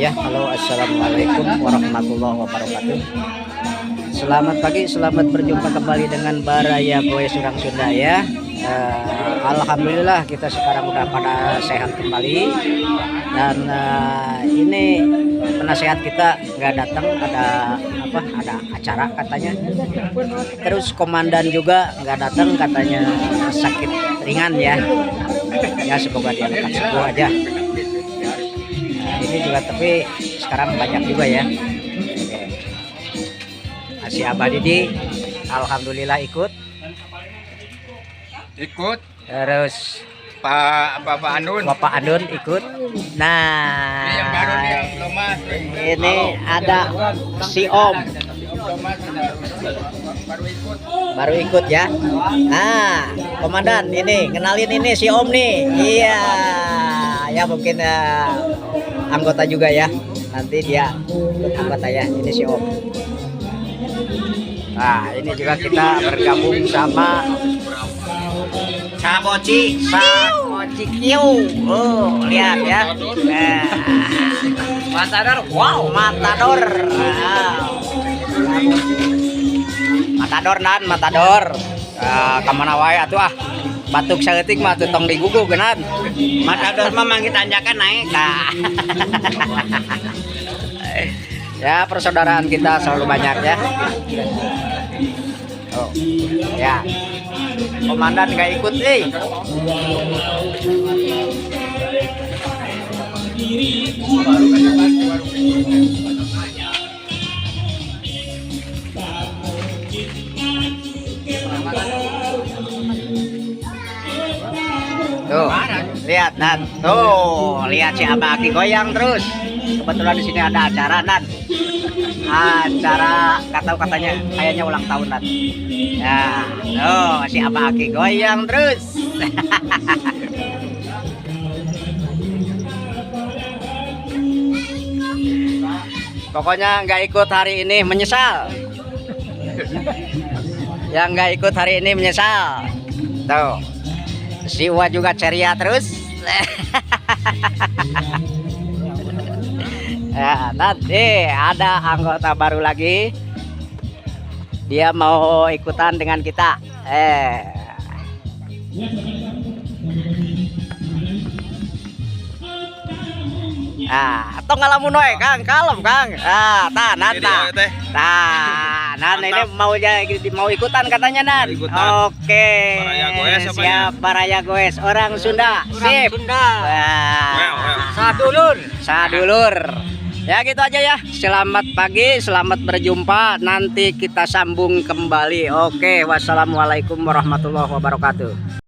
Ya, halo, assalamualaikum warahmatullahi wabarakatuh. Selamat pagi, selamat berjumpa kembali dengan Baraya Goes Orang Sunda ya. Alhamdulillah kita sekarang udah pada sehat kembali. Dan ini penasehat kita nggak datang, ada acara katanya. Terus komandan juga nggak datang katanya, sakit ringan ya. Ya semoga dia lekas sembuh aja. Ini juga tapi sekarang banyak juga ya. Si Abah Didi alhamdulillah ikut. Terus Bapak Andun ikut. Nah, ini ada si Om baru ikut ya. Nah, komandan ini kenalin, ini si Om nih. Iya, ya mungkin anggota juga ya. Nanti dia anggota ya. Ini si Om. Nah, ini juga kita bergabung sama Saboci Kiu. Oh, lihat ya. Nah, Matador. Wow, Matador. Matador. Kamana wae atuh batuk saeutik mah teu tong digugu geunan. Matador mah manggi tanjakan naik. Nah. Ya, persaudaraan kita selalu banyak ya. Oh, ya. Komandan nggak ikut, Tuh, lihat Nan. Tuh, lihat si Abah Aki goyang terus. Kebetulan di sini ada acara Nan. Acara nggak tahu katanya kayaknya ulang tahun Nan. Ya, tuh si Abah Aki goyang terus. Pokoknya nggak ikut hari ini menyesal. Yang nggak ikut hari ini menyesal. Tuh, si Uwa juga ceria terus. Ya, nanti ada anggota baru lagi. Dia mau ikutan dengan kita. Atau ngalamun we Kang, kalem Kang. Nan ini mau ikutan katanya Nan. Oke. Siap, Baraya Goes Orang Sunda. Sip. Sadulur. Ya gitu aja ya. Selamat pagi, selamat berjumpa. Nanti kita sambung kembali. Oke, wassalamualaikum warahmatullahi wabarakatuh.